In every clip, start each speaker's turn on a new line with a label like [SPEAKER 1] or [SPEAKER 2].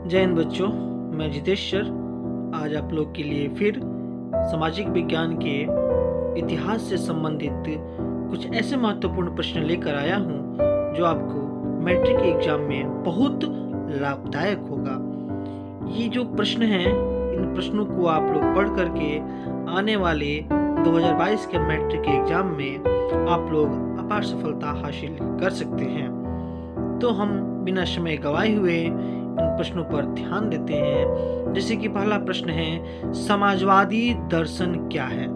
[SPEAKER 1] जय हिंद बच्चों, मैं जितेश सर आज आप लोग के लिए फिर सामाजिक विज्ञान के इतिहास से संबंधित कुछ ऐसे महत्वपूर्ण प्रश्न लेकर आया हूं जो आपको मैट्रिक एग्जाम में बहुत लाभदायक होगा। ये जो प्रश्न हैं, इन प्रश्नों को आप लोग पढ़ करके आने वाले 2022 के मैट्रिक एग्जाम में आप लोग अपार सफलता हासिल कर सकते हैं। तो हम बिना समय गवाए हुए इन प्रश्नों पर ध्यान देते हैं। जैसे कि पहला प्रश्न है, समाजवादी दर्शन क्या है।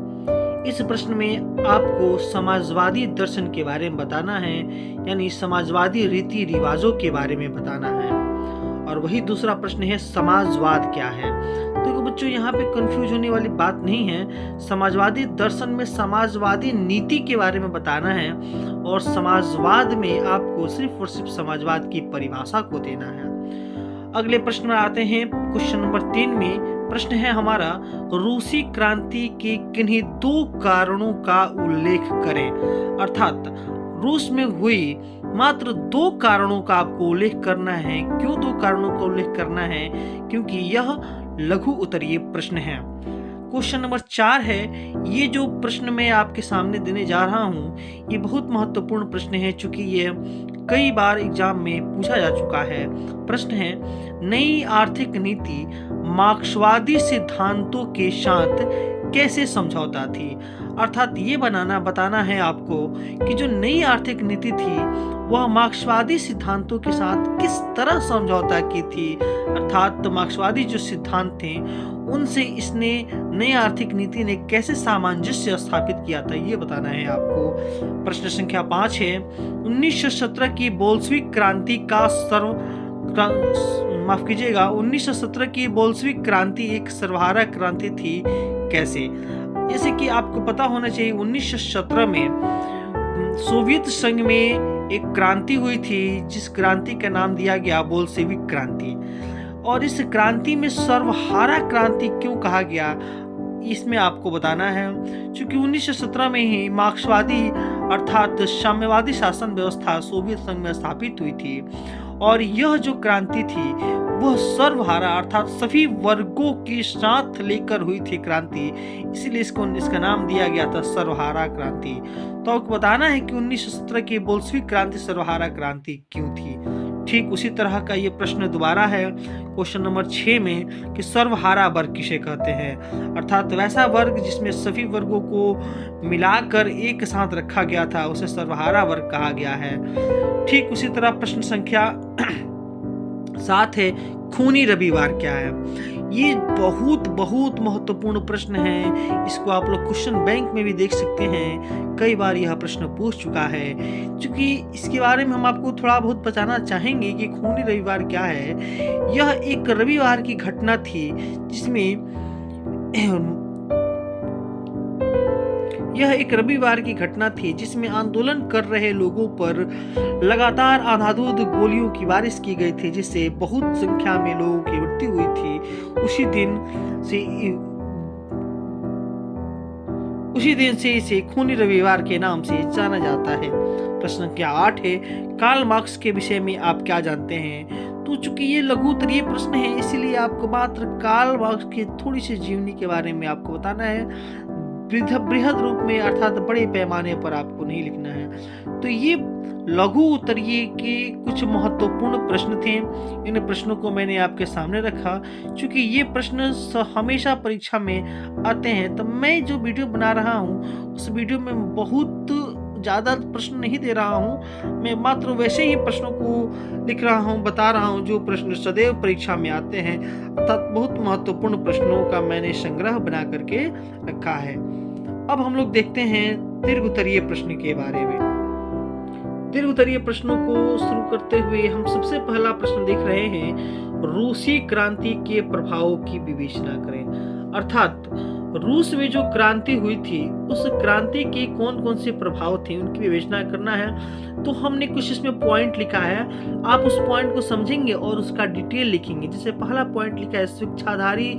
[SPEAKER 1] इस प्रश्न में आपको समाजवादी दर्शन के बारे में बताना है, यानी समाजवादी रीति रिवाजों के बारे में बताना है। और वही दूसरा प्रश्न है, समाजवाद क्या है। तो बच्चों यहाँ पे कंफ्यूज होने वाली बात नहीं है। समाजवादी दर्शन में समाजवादी नीति के बारे में बताना है और समाजवाद में आपको सिर्फ और सिर्फ समाजवाद की परिभाषा को देना है। अगले प्रश्न में आते हैं। क्वेश्चन नंबर 3 में प्रश्न है हमारा, रूसी क्रांति के किन्हीं 2 कारणों का उल्लेख करें। अर्थात रूस में हुई मात्र 2 कारणों का आपको उल्लेख करना है। क्यों 2 कारणों का उल्लेख करना है? क्योंकि यह लघु उत्तरीय प्रश्न है। क्वेश्चन नंबर 4 है, ये जो प्रश्न मैं आपके सामने देने जा रहा हूँ ये बहुत महत्वपूर्ण प्रश्न है, चूंकि ये कई बार एग्जाम में पूछा जा चुका है। प्रश्न है, नई आर्थिक नीति मार्क्सवादी सिद्धांतों के साथ कैसे समझौता थी। अर्थात ये बताना है आपको कि जो नई आर्थिक नीति थी वह मार्क्सवादी सिद्धांतों के साथ किस तरह समझौता की थी। अर्थात मार्क्सवादी जो सिद्धांत थे उनसे इसने नई आर्थिक नीति ने कैसे सामंजस्य स्थापित किया था, ये बताना है आपको। प्रश्न संख्या 5 है, 1917 की बोल्शेविक क्रांति का 1917 की बोल्शेविक क्रांति एक सर्वहारा क्रांति थी कैसे। जैसे कि आपको पता होना चाहिए 1917 में सोवियत संघ में एक क्रांति हुई थी जिस क्रांति का नाम दिया गया बोल्शेविक क्रांति। और इस क्रांति में सर्वहारा क्रांति क्यों कहा गया इसमें आपको बताना है। क्योंकि 1917 में ही मार्क्सवादी अर्थात साम्यवादी शासन व्यवस्था सोवियत संघ में स्थापित हुई थी और यह जो क्रांति थी वह सर्वहारा अर्थात सभी वर्गों के साथ लेकर हुई थी क्रांति, इसीलिए इसका नाम दिया गया था सर्वहारा क्रांति। तो आपको बताना है कि 1917 की बोल्शेविक क्रांति सर्वहारा क्रांति क्यों थी। ठीक उसी तरह का ये प्रश्न दोबारा है क्वेश्चन नंबर 6 में कि सर्वहारा वर्ग किसे कहते हैं। अर्थात वैसा वर्ग जिसमें सभी वर्गों को मिलाकर एक साथ रखा गया था उसे सर्वहारा वर्ग कहा गया है। ठीक उसी तरह प्रश्न संख्या 7 है, खूनी रविवार क्या है। ये बहुत महत्वपूर्ण प्रश्न है। इसको आप लोग क्वेश्चन बैंक में भी देख सकते हैं, कई बार यह प्रश्न पूछ चुका है। क्योंकि इसके बारे में हम आपको थोड़ा बहुत बताना चाहेंगे कि खूनी रविवार क्या है। यह एक रविवार की घटना थी जिसमें आंदोलन कर रहे लोगों पर लगातार अंधाधुंध गोलियों की बारिश की गई थी, जिससे बहुत संख्या में लोगों की मृत्यु हुई थी। उसी दिन से इसे खूनी रविवार के नाम से जाना जाता है। प्रश्न संख्या 8 है, कार्ल मार्क्स के विषय में आप क्या जानते हैं। तो चूंकि ये लघु उत्तरीय प्रश्न है इसीलिए आपको मात्र कार्ल मार्क्स की थोड़ी सी जीवनी के बारे में आपको बताना है। बृहद रूप में अर्थात बड़े पैमाने पर आपको नहीं लिखना है। तो ये लघु उत्तरीय के कुछ महत्वपूर्ण प्रश्न थे। इन प्रश्नों को मैंने आपके सामने रखा क्योंकि ये प्रश्न हमेशा परीक्षा में आते हैं। तो मैं जो वीडियो बना रहा हूँ उस वीडियो में बहुत ज़्यादा प्रश्न नहीं दे रहा हूँ, मैं मात्र वैसे ही प्रश्नों को लिख रहा हूँ, बता रहा हूँ जो प्रश्न सदैव परीक्षा में आते हैं। अर्थात बहुत महत्वपूर्ण प्रश्नों का मैंने संग्रह बना करके रखा है। अब हम लोग देखते हैं दीर्घ उत्तरीय प्रश्न के बारे में। दीर्घ उत्तरीय प्रश्नों को शुरू करते हुए हम सबसे पहला प्रश्न देख रहे हैं, रूसी क्रांति के प्रभावों की विवेचना करें। अर्थात रूस में जो क्रांति हुई थी उस क्रांति के कौन कौन से प्रभाव थे उनकी विवेचना करना है। तो हमने कुछ इसमें पॉइंट लिखा है, आप उस पॉइंट को समझेंगे और उसका डिटेल लिखेंगे। जैसे पहला पॉइंट लिखा है, स्वेच्छाधारी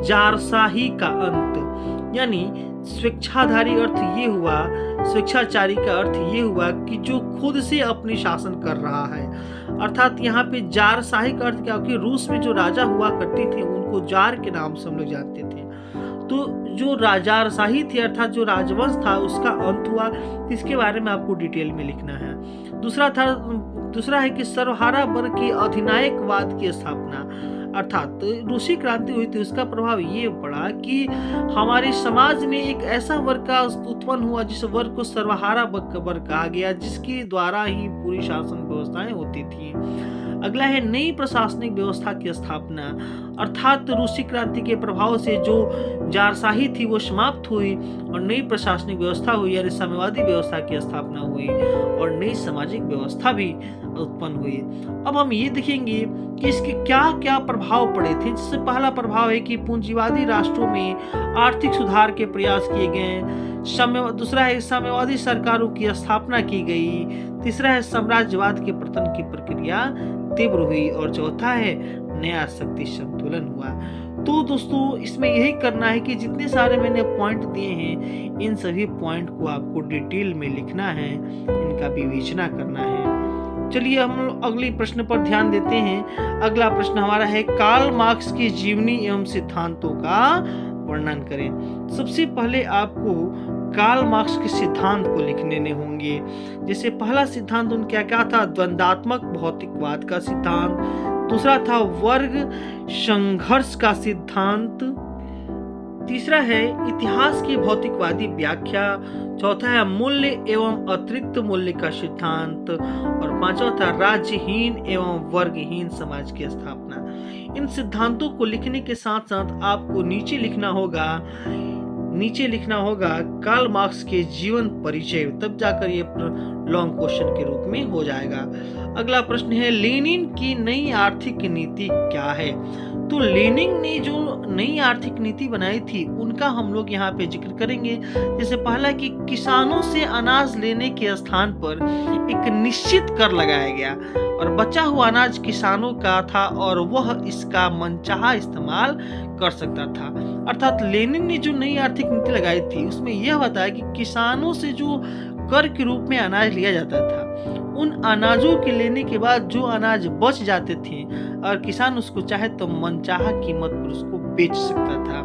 [SPEAKER 1] जारशाही का अंत। यानी स्वेच्छाधारी अर्थ ये हुआ, स्वेच्छाचारी का अर्थ ये हुआ कि जो खुद से अपनी शासन कर रहा है। अर्थात यहाँ पे जारशाही का अर्थ क्या, कि रूस में जो राजा हुआ करती थी उनको जार के नाम से हम लोग जानते थे। तो जो जारशाही थी अर्थात जो राजवंश था उसका अंत हुआ, इसके बारे में आपको डिटेल में लिखना है। दूसरा है कि सर्वहारा वर्ग की अधिनायकवाद की स्थापना, अर्थात रूसी क्रांति हुई थी, उसका प्रभाव ये पड़ा कि हमारे समाज में एक ऐसा वर्ग का उत्पन्न हुआ जिस वर्ग को सर्वहारा वर्ग कहा गया, जिसके द्वारा ही पूरी शासन व्यवस्थाएं होती थी। अगला है नई प्रशासनिक व्यवस्था की स्थापना, अर्थात रूसी क्रांति के प्रभाव से जो जारशाही थी वो समाप्त हुई और नई प्रशासनिक व्यवस्था हुई, यानी साम्यवादी व्यवस्था की स्थापना हुई और नई सामाजिक व्यवस्था भी उत्पन्न हुई। अब हम ये देखेंगे कि इसके क्या क्या प्रभाव पड़े थे। जिससे पहला प्रभाव है कि पूंजीवादी राष्ट्रों में आर्थिक सुधार के प्रयास किए गए। दूसरा है साम्यवादी सरकारों की स्थापना की गई। तीसरा है साम्राज्यवाद के पतन की प्रक्रिया तीव्र हुई और चौथा है नया शक्ति संतुलन हुआ। तो दोस्तों इसमें यही करना है कि जितने सारे मैंने पॉइंट दिए हैं इन सभी पॉइंट को आपको डिटेल में लिखना है, इनका विवेचना करना है। चलिए हम अगले प्रश्न पर ध्यान देते हैं। अगला प्रश्न हमारा है कार्ल मार्क्स की जीवनी एवं सिद्धांतों का वर्णन करें। सबसे पहले आपको कार्ल मार्क्स के सिद्धांत को लिखने होंगे। जैसे पहला सिद्धांत उनका क्या था, द्वंद्वात्मक भौतिकवाद का सिद्धांत। दूसरा था वर्ग संघर्ष का सिद्धांत। तीसरा है इतिहास की भौतिकवादी व्याख्या। चौथा है मूल्य एवं अतिरिक्त मूल्य का सिद्धांत और पांचवा था राज्यहीन एवं वर्गहीन समाज की स्थापना। इन सिद्धांतों को लिखने के साथ साथ आपको नीचे लिखना होगा कार्ल मार्क्स के जीवन परिचय, तब जाकर ये लॉन्ग क्वेश्चन के रूप में हो जाएगा। अगला प्रश्न है लेनिन की नई आर्थिक नीति क्या है। तो लेनिन ने जो नई आर्थिक नीति बनाई थी उनका हम लोग यहाँ पे जिक्र करेंगे। जैसे पहला कि किसानों से अनाज लेने के स्थान पर एक निश्चित कर लगाया गया और बचा हुआ अनाज किसानों का था और वह इसका मनचाहा इस्तेमाल कर सकता था। अर्थात लेनिन ने जो नई आर्थिक नीति लगाई थी उसमें यह बताया कि किसानों से जो कर के रूप में अनाज लिया जाता था, उन अनाजों के लेने के बाद जो अनाज बच जाते थे और किसान उसको चाहे तो मनचाहा कीमत पर उसको बेच सकता था।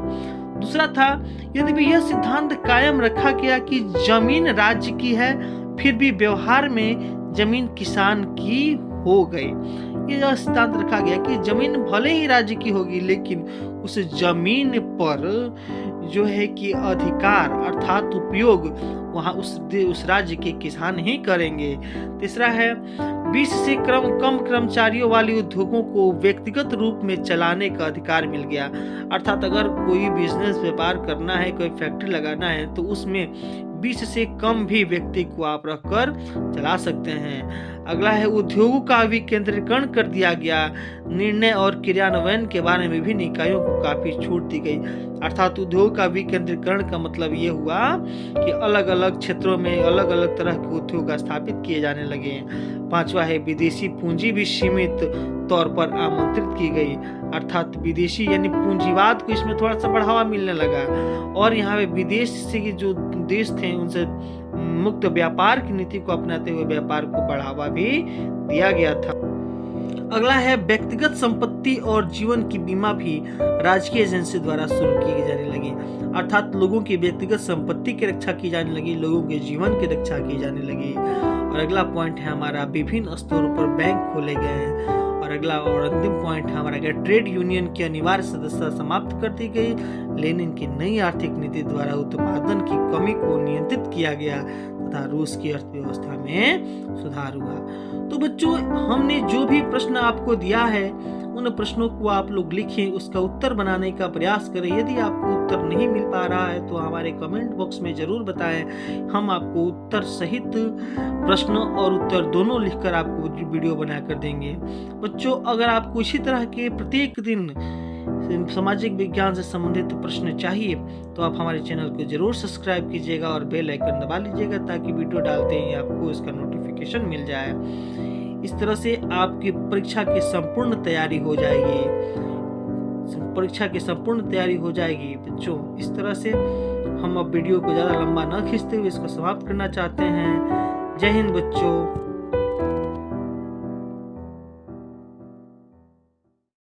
[SPEAKER 1] दूसरा था यदि भी यह सिद्धांत कायम रखा गया कि जमीन राज्य की है फिर भी व्यवहार में जमीन किसान की हो गई। यह सिद्धांत रखा गया कि जमीन भले ही राज्य की होगी लेकिन उस जमीन पर जो है कि अधिकार अर्थात उपयोग वहां उस राज्य के किसान ही करेंगे। तीसरा है 20 से कम कर्मचारियों वाले उद्योगों को व्यक्तिगत रूप में चलाने का अधिकार मिल गया। अर्थात अगर कोई बिजनेस व्यापार करना है, कोई फैक्ट्री लगाना है तो उसमें 20 से कम भी व्यक्ति को आप रखकर चला सकते हैं। अगला है उद्योगों का विकेंद्रीकरण कर दिया गया। निर्णय और क्रियान्वयन के बारे में भी निकायों को काफी छूट दी गई। अर्थात उद्योग का विकेंद्रीकरण का मतलब ये हुआ कि अलग अलग क्षेत्रों में अलग अलग तरह के उद्योग स्थापित किए जाने लगे। पांचवा है विदेशी पूंजी भी सीमित तौर पर आमंत्रित की गई। अर्थात विदेशी यानी पूंजीवाद को इसमें थोड़ा सा बढ़ावा मिलने लगा और यहाँ पे विदेश से जो देश थे उनसे मुक्त व्यापार की नीति को अपनाते हुए व्यापार को बढ़ावा भी दिया गया था। अगला है व्यक्तिगत संपत्ति और जीवन की बीमा भी राजकीय एजेंसी द्वारा शुरू की जाने लगी। अर्थात लोगों की व्यक्तिगत संपत्ति की रक्षा की जाने लगी, लोगों के जीवन की रक्षा की जाने लगी। और अगला पॉइंट है हमारा विभिन्न स्तरों पर बैंक खोले गए हैं। और अगला और अंतिम पॉइंट है हमारा ट्रेड यूनियन की अनिवार्य सदस्यता समाप्त कर दी गई। लेनिन की नई आर्थिक नीति द्वारा उत्पादन की कमी को नियंत्रित किया गया तथा रूस की अर्थव्यवस्था में सुधार हुआ। तो बच्चों हमने जो भी प्रश्न आपको दिया है उन प्रश्नों को आप लोग लिखें, उसका उत्तर बनाने का प्रयास करें। यदि आपको उत्तर नहीं मिल पा रहा है तो हमारे कमेंट बॉक्स में जरूर बताएं, हम आपको उत्तर सहित प्रश्न और उत्तर दोनों लिखकर आपको वीडियो बनाकर देंगे। बच्चों अगर आपको इसी तरह के प्रत्येक दिन सामाजिक विज्ञान से संबंधित प्रश्न चाहिए तो आप हमारे चैनल को जरूर सब्सक्राइब कीजिएगा और बेल आइकन दबा लीजिएगा ताकि वीडियो डालते ही आपको इसका नोटिफिकेशन मिल जाए। इस तरह से आपकी परीक्षा की संपूर्ण तैयारी हो जाएगी। बच्चों इस तरह से हम अब वीडियो को ज़्यादा लंबा न खींचते हुए इसको समाप्त करना चाहते हैं। जय हिंद बच्चों।